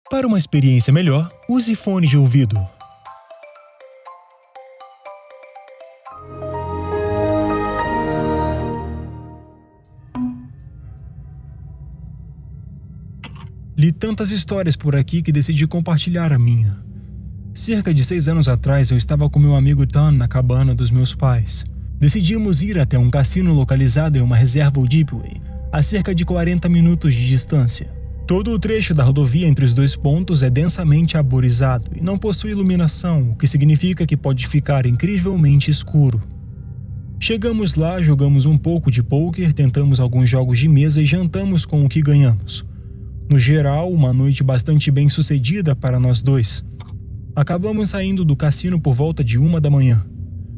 Para uma experiência melhor, use fone de ouvido. Li tantas histórias por aqui que decidi compartilhar a minha. Cerca de 6 anos atrás, eu estava com meu amigo Tom na cabana dos meus pais. Decidimos ir até um cassino localizado em uma reserva Ojibwe, a cerca de 40 minutos de distância. Todo o trecho da rodovia entre os dois pontos é densamente arborizado e não possui iluminação, o que significa que pode ficar incrivelmente escuro. Chegamos lá, jogamos um pouco de pôquer, tentamos alguns jogos de mesa e jantamos com o que ganhamos. No geral, uma noite bastante bem sucedida para nós dois. Acabamos saindo do cassino por volta de 1 da manhã.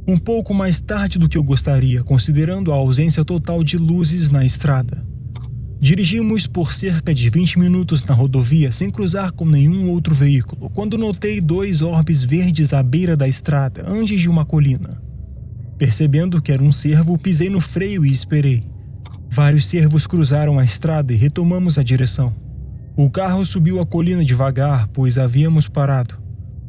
Um pouco mais tarde do que eu gostaria, considerando a ausência total de luzes na estrada. Dirigimos por cerca de 20 minutos na rodovia sem cruzar com nenhum outro veículo, quando notei 2 orbes verdes à beira da estrada, antes de uma colina. Percebendo que era um cervo, pisei no freio e esperei. Vários cervos cruzaram a estrada e retomamos a direção. O carro subiu a colina devagar, pois havíamos parado.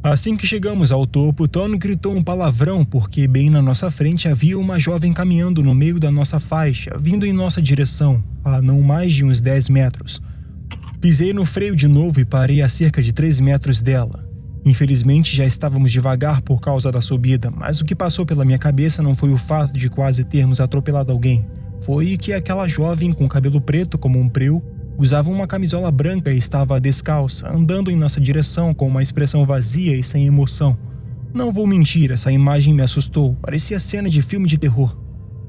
Assim que chegamos ao topo, Tom gritou um palavrão porque bem na nossa frente havia uma jovem caminhando no meio da nossa faixa, vindo em nossa direção, a não mais de uns 10 metros. Pisei no freio de novo e parei a cerca de 3 metros dela. Infelizmente já estávamos devagar por causa da subida, mas o que passou pela minha cabeça não foi o fato de quase termos atropelado alguém. Foi que aquela jovem com cabelo preto como um breu usava uma camisola branca e estava descalça, andando em nossa direção com uma expressão vazia e sem emoção. Não vou mentir, essa imagem me assustou, parecia cena de filme de terror.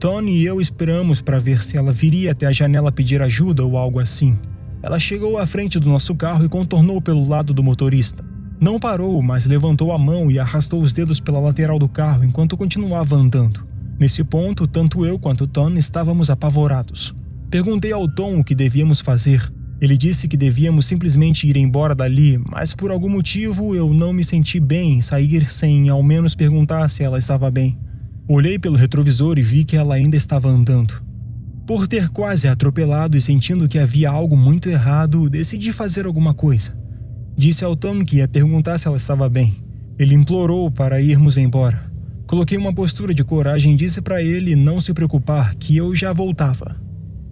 Tony e eu esperamos para ver se ela viria até a janela pedir ajuda ou algo assim. Ela chegou à frente do nosso carro e contornou pelo lado do motorista. Não parou, mas levantou a mão e arrastou os dedos pela lateral do carro enquanto continuava andando. Nesse ponto, tanto eu quanto Tom estávamos apavorados. Perguntei ao Tom o que devíamos fazer. Ele disse que devíamos simplesmente ir embora dali, mas por algum motivo eu não me senti bem em sair sem ao menos perguntar se ela estava bem. Olhei pelo retrovisor e vi que ela ainda estava andando. Por ter quase atropelado e sentindo que havia algo muito errado, decidi fazer alguma coisa. Disse ao Tom que ia perguntar se ela estava bem. Ele implorou para irmos embora. Coloquei uma postura de coragem e disse para ele não se preocupar, que eu já voltava.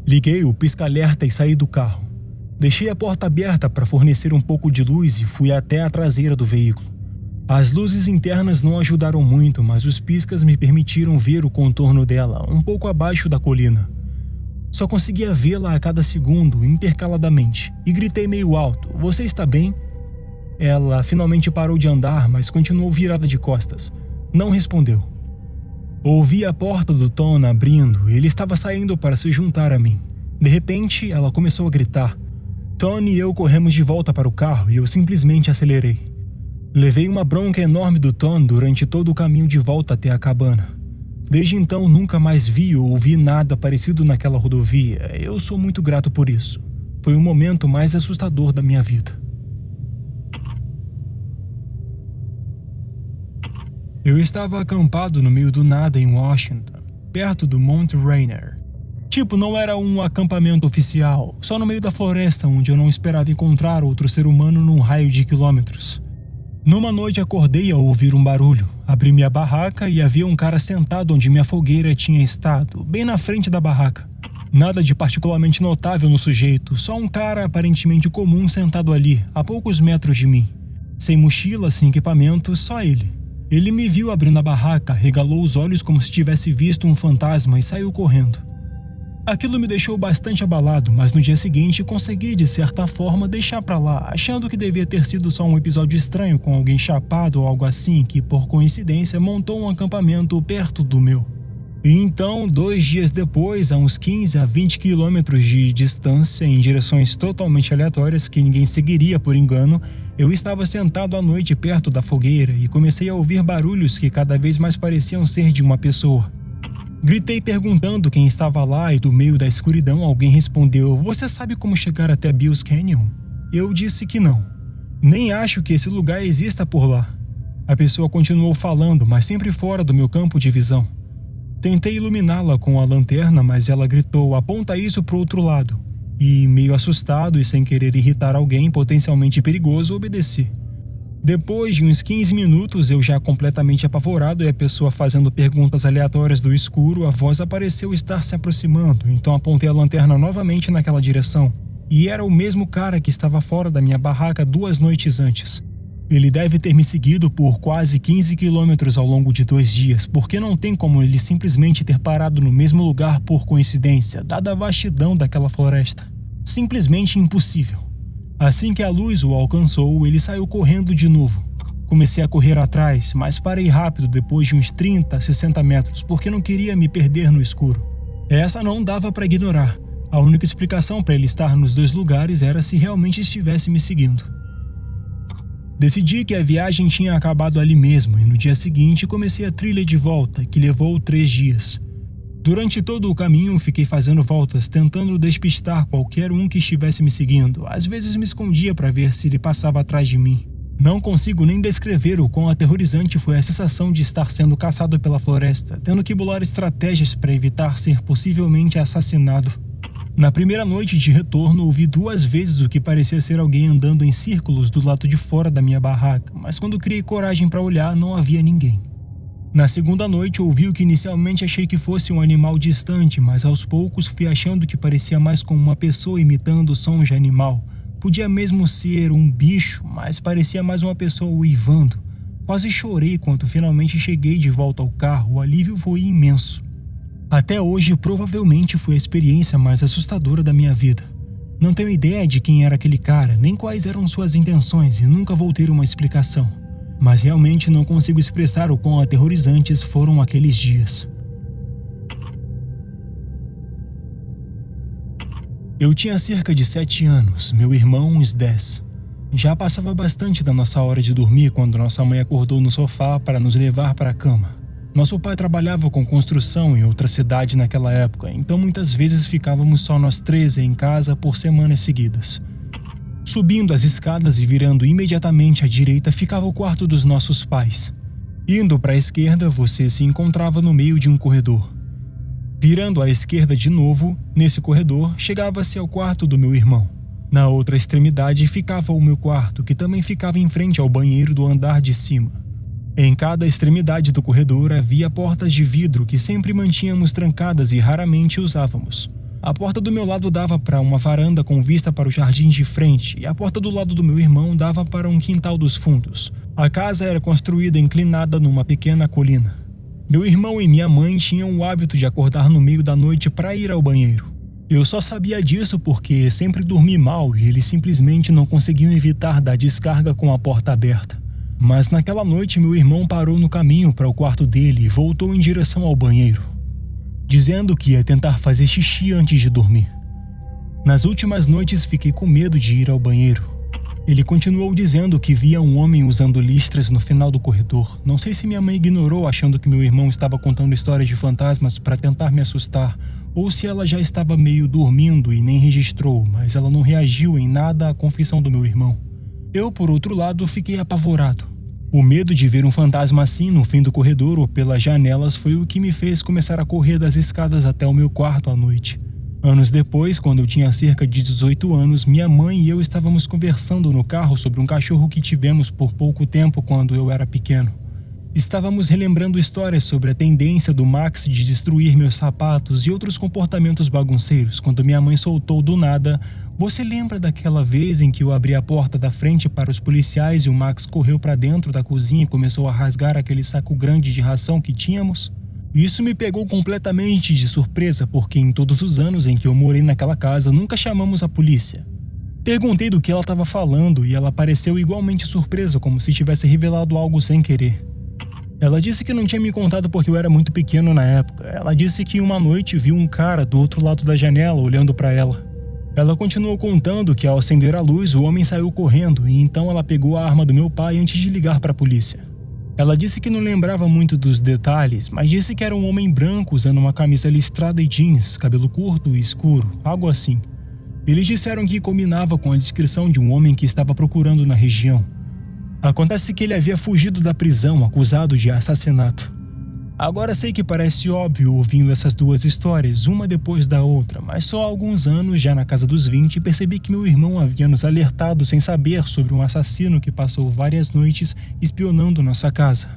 Liguei o pisca-alerta e saí do carro. Deixei a porta aberta para fornecer um pouco de luz e fui até a traseira do veículo. As luzes internas não ajudaram muito, mas os piscas me permitiram ver o contorno dela, um pouco abaixo da colina. Só conseguia vê-la a cada segundo, intercaladamente, e gritei meio alto: "Você está bem?" Ela finalmente parou de andar, mas continuou virada de costas. Não respondeu. Ouvi a porta do Tom abrindo e ele estava saindo para se juntar a mim. De repente, ela começou a gritar. Tony e eu corremos de volta para o carro e eu simplesmente acelerei. Levei uma bronca enorme do Tom durante todo o caminho de volta até a cabana. Desde então, nunca mais vi ou ouvi nada parecido naquela rodovia. Eu sou muito grato por isso. Foi o momento mais assustador da minha vida. Eu estava acampado no meio do nada em Washington, perto do Mount Rainier. Não era um acampamento oficial, só no meio da floresta onde eu não esperava encontrar outro ser humano num raio de quilômetros. Numa noite acordei ao ouvir um barulho. Abri minha barraca e havia um cara sentado onde minha fogueira tinha estado, bem na frente da barraca. Nada de particularmente notável no sujeito, só um cara aparentemente comum sentado ali, a poucos metros de mim. Sem mochila, sem equipamento, só ele. Ele me viu abrindo a barraca, regalou os olhos como se tivesse visto um fantasma e saiu correndo. Aquilo me deixou bastante abalado, mas no dia seguinte consegui, de certa forma, deixar pra lá, achando que devia ter sido só um episódio estranho com alguém chapado ou algo assim que, por coincidência, montou um acampamento perto do meu. E então, 2 dias depois, a uns 15 a 20 quilômetros de distância, em direções totalmente aleatórias que ninguém seguiria por engano, eu estava sentado à noite perto da fogueira e comecei a ouvir barulhos que cada vez mais pareciam ser de uma pessoa. Gritei perguntando quem estava lá e do meio da escuridão alguém respondeu: "Você sabe como chegar até Bill's Canyon?" Eu disse que não. Nem acho que esse lugar exista por lá. A pessoa continuou falando, mas sempre fora do meu campo de visão. Tentei iluminá-la com a lanterna, mas ela gritou: "Aponta isso pro outro lado." E, meio assustado e sem querer irritar alguém potencialmente perigoso, obedeci. Depois de uns 15 minutos, eu já completamente apavorado e a pessoa fazendo perguntas aleatórias do escuro, a voz apareceu estar se aproximando, então apontei a lanterna novamente naquela direção. E era o mesmo cara que estava fora da minha barraca 2 noites antes. Ele deve ter me seguido por quase 15 quilômetros ao longo de 2 dias, porque não tem como ele simplesmente ter parado no mesmo lugar por coincidência, dada a vastidão daquela floresta. Simplesmente impossível. Assim que a luz o alcançou, ele saiu correndo de novo. Comecei a correr atrás, mas parei rápido depois de uns 30, 60 metros, porque não queria me perder no escuro. Essa não dava para ignorar. A única explicação para ele estar nos 2 lugares era se realmente estivesse me seguindo. Decidi que a viagem tinha acabado ali mesmo e no dia seguinte comecei a trilha de volta, que levou 3 dias. Durante todo o caminho fiquei fazendo voltas, tentando despistar qualquer um que estivesse me seguindo. Às vezes me escondia para ver se ele passava atrás de mim. Não consigo nem descrever o quão aterrorizante foi a sensação de estar sendo caçado pela floresta, tendo que bolar estratégias para evitar ser possivelmente assassinado. Na primeira noite de retorno, ouvi 2 vezes o que parecia ser alguém andando em círculos do lado de fora da minha barraca, mas quando criei coragem para olhar, não havia ninguém. Na segunda noite, ouvi o que inicialmente achei que fosse um animal distante, mas aos poucos fui achando que parecia mais como uma pessoa imitando sons de animal. Podia mesmo ser um bicho, mas parecia mais uma pessoa uivando. Quase chorei quando finalmente cheguei de volta ao carro, o alívio foi imenso. Até hoje, provavelmente foi a experiência mais assustadora da minha vida. Não tenho ideia de quem era aquele cara, nem quais eram suas intenções e nunca vou ter uma explicação. Mas realmente não consigo expressar o quão aterrorizantes foram aqueles dias. Eu tinha cerca de 7 anos, meu irmão uns 10. Já passava bastante da nossa hora de dormir quando nossa mãe acordou no sofá para nos levar para a cama. Nosso pai trabalhava com construção em outra cidade naquela época, então muitas vezes ficávamos só nós 3 em casa por semanas seguidas. Subindo as escadas e virando imediatamente à direita ficava o quarto dos nossos pais. Indo para a esquerda, você se encontrava no meio de um corredor. Virando à esquerda de novo, nesse corredor, chegava-se ao quarto do meu irmão. Na outra extremidade ficava o meu quarto, que também ficava em frente ao banheiro do andar de cima. Em cada extremidade do corredor havia portas de vidro que sempre mantínhamos trancadas e raramente usávamos. A porta do meu lado dava para uma varanda com vista para o jardim de frente e a porta do lado do meu irmão dava para um quintal dos fundos. A casa era construída inclinada numa pequena colina. Meu irmão e minha mãe tinham o hábito de acordar no meio da noite para ir ao banheiro. Eu só sabia disso porque sempre dormi mal e eles simplesmente não conseguiam evitar dar descarga com a porta aberta. Mas naquela noite meu irmão parou no caminho para o quarto dele e voltou em direção ao banheiro, dizendo que ia tentar fazer xixi antes de dormir. Nas últimas noites fiquei com medo de ir ao banheiro. Ele continuou dizendo que via um homem usando listras no final do corredor. Não sei se minha mãe ignorou achando que meu irmão estava contando histórias de fantasmas para tentar me assustar, ou se ela já estava meio dormindo e nem registrou, mas ela não reagiu em nada à confissão do meu irmão. Eu, por outro lado, fiquei apavorado. O medo de ver um fantasma assim no fim do corredor ou pelas janelas foi o que me fez começar a correr das escadas até o meu quarto à noite. Anos depois, quando eu tinha cerca de 18 anos, minha mãe e eu estávamos conversando no carro sobre um cachorro que tivemos por pouco tempo quando eu era pequeno. Estávamos relembrando histórias sobre a tendência do Max de destruir meus sapatos e outros comportamentos bagunceiros, quando minha mãe soltou do nada: "Você lembra daquela vez em que eu abri a porta da frente para os policiais e o Max correu para dentro da cozinha e começou a rasgar aquele saco grande de ração que tínhamos?" Isso me pegou completamente de surpresa, porque em todos os anos em que eu morei naquela casa nunca chamamos a polícia. Perguntei do que ela estava falando e ela pareceu igualmente surpresa, como se tivesse revelado algo sem querer. Ela disse que não tinha me contado porque eu era muito pequeno na época. Ela disse que uma noite viu um cara do outro lado da janela olhando para ela. Ela continuou contando que ao acender a luz o homem saiu correndo e então ela pegou a arma do meu pai antes de ligar para a polícia. Ela disse que não lembrava muito dos detalhes, mas disse que era um homem branco usando uma camisa listrada e jeans, cabelo curto e escuro, algo assim. Eles disseram que combinava com a descrição de um homem que estava procurando na região. Acontece que ele havia fugido da prisão acusado de assassinato. Agora sei que parece óbvio ouvindo essas duas histórias, uma depois da outra, mas só há alguns anos, já na casa dos 20, percebi que meu irmão havia nos alertado sem saber sobre um assassino que passou várias noites espionando nossa casa.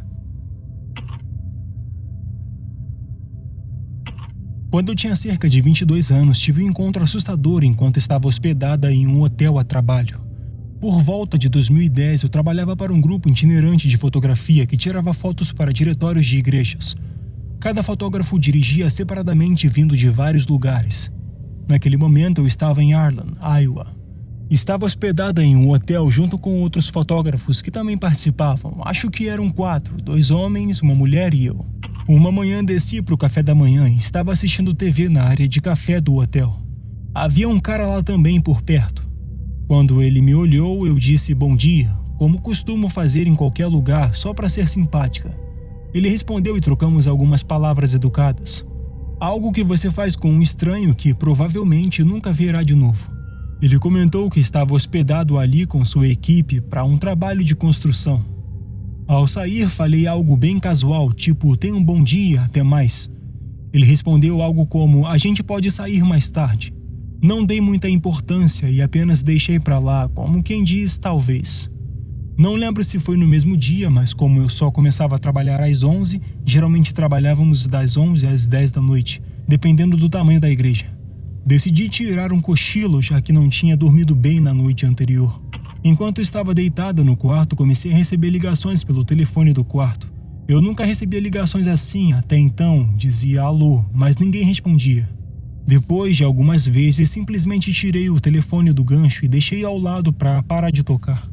Quando eu tinha cerca de 22 anos, tive um encontro assustador enquanto estava hospedada em um hotel a trabalho. Por volta de 2010, eu trabalhava para um grupo itinerante de fotografia que tirava fotos para diretórios de igrejas. Cada fotógrafo dirigia separadamente vindo de vários lugares. Naquele momento, eu estava em Arlen, Iowa. Estava hospedada em um hotel junto com outros fotógrafos que também participavam. Acho que eram 4, 2 homens, uma mulher e eu. Uma manhã desci para o café da manhã e estava assistindo TV na área de café do hotel. Havia um cara lá também por perto. Quando ele me olhou, eu disse bom dia, como costumo fazer em qualquer lugar, só para ser simpática. Ele respondeu e trocamos algumas palavras educadas. Algo que você faz com um estranho que provavelmente nunca verá de novo. Ele comentou que estava hospedado ali com sua equipe para um trabalho de construção. Ao sair, falei algo bem casual, tipo, tenha um bom dia, até mais. Ele respondeu algo como, a gente pode sair mais tarde. Não dei muita importância e apenas deixei pra lá, como quem diz, talvez. Não lembro se foi no mesmo dia, mas como eu só começava a trabalhar às 11, geralmente trabalhávamos das 11 às 10 da noite, dependendo do tamanho da igreja. Decidi tirar um cochilo, já que não tinha dormido bem na noite anterior. Enquanto estava deitada no quarto, comecei a receber ligações pelo telefone do quarto. Eu nunca recebia ligações assim, até então, dizia alô, mas ninguém respondia. Depois de algumas vezes, simplesmente tirei o telefone do gancho e deixei ao lado para parar de tocar.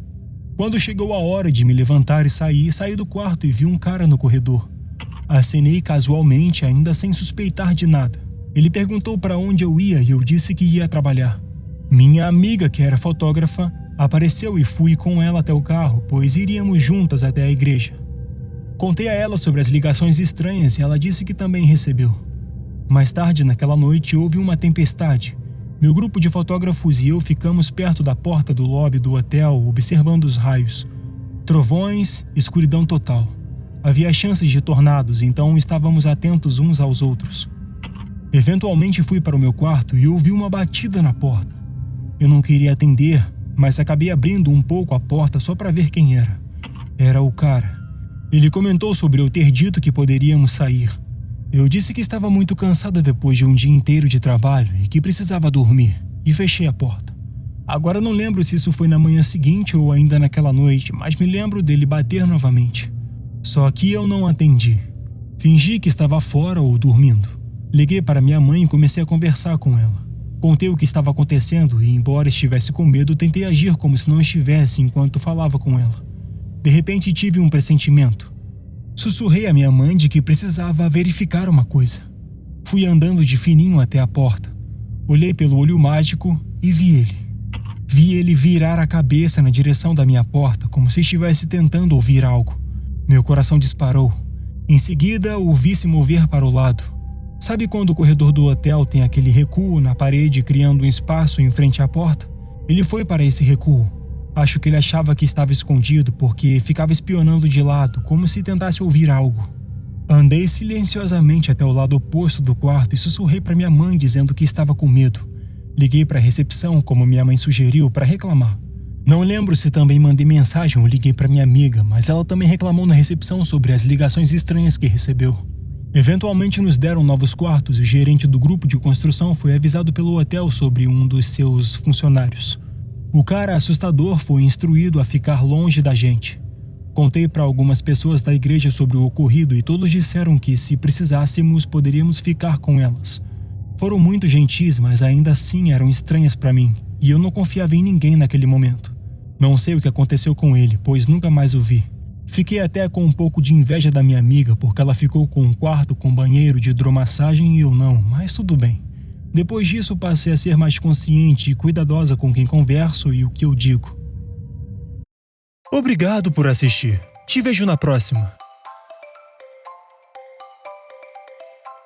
Quando chegou a hora de me levantar e saí do quarto e vi um cara no corredor. Acenei casualmente, ainda sem suspeitar de nada. Ele perguntou para onde eu ia e eu disse que ia trabalhar. Minha amiga, que era fotógrafa, apareceu e fui com ela até o carro, pois iríamos juntas até a igreja. Contei a ela sobre as ligações estranhas e ela disse que também recebeu. Mais tarde naquela noite houve uma tempestade. Meu grupo de fotógrafos e eu ficamos perto da porta do lobby do hotel observando os raios. Trovões, escuridão total. Havia chances de tornados, então estávamos atentos uns aos outros. Eventualmente fui para o meu quarto e ouvi uma batida na porta. Eu não queria atender, mas acabei abrindo um pouco a porta só para ver quem era. Era o cara. Ele comentou sobre eu ter dito que poderíamos sair. Eu disse que estava muito cansada depois de um dia inteiro de trabalho e que precisava dormir, e fechei a porta. Agora não lembro se isso foi na manhã seguinte ou ainda naquela noite, mas me lembro dele bater novamente. Só que eu não atendi. Fingi que estava fora ou dormindo. Liguei para minha mãe e comecei a conversar com ela. Contei o que estava acontecendo e, embora estivesse com medo, tentei agir como se não estivesse enquanto falava com ela. De repente tive um pressentimento. Sussurrei à minha mãe de que precisava verificar uma coisa. Fui andando de fininho até a porta. Olhei pelo olho mágico e vi ele. Vi ele virar a cabeça na direção da minha porta, como se estivesse tentando ouvir algo. Meu coração disparou. Em seguida, o vi se mover para o lado. Sabe quando o corredor do hotel tem aquele recuo na parede criando um espaço em frente à porta? Ele foi para esse recuo. Acho que ele achava que estava escondido porque ficava espionando de lado, como se tentasse ouvir algo. Andei silenciosamente até o lado oposto do quarto e sussurrei para minha mãe dizendo que estava com medo. Liguei para a recepção, como minha mãe sugeriu, para reclamar. Não lembro se também mandei mensagem ou liguei para minha amiga, mas ela também reclamou na recepção sobre as ligações estranhas que recebeu. Eventualmente nos deram novos quartos e o gerente do grupo de construção foi avisado pelo hotel sobre um dos seus funcionários. O cara assustador foi instruído a ficar longe da gente. Contei para algumas pessoas da igreja sobre o ocorrido e todos disseram que, se precisássemos, poderíamos ficar com elas. Foram muito gentis, mas ainda assim eram estranhas para mim, e eu não confiava em ninguém naquele momento. Não sei o que aconteceu com ele, pois nunca mais o vi. Fiquei até com um pouco de inveja da minha amiga, porque ela ficou com um quarto com banheiro de hidromassagem e eu não, mas tudo bem. Depois disso, passei a ser mais consciente e cuidadosa com quem converso e o que eu digo. Obrigado por assistir. Te vejo na próxima.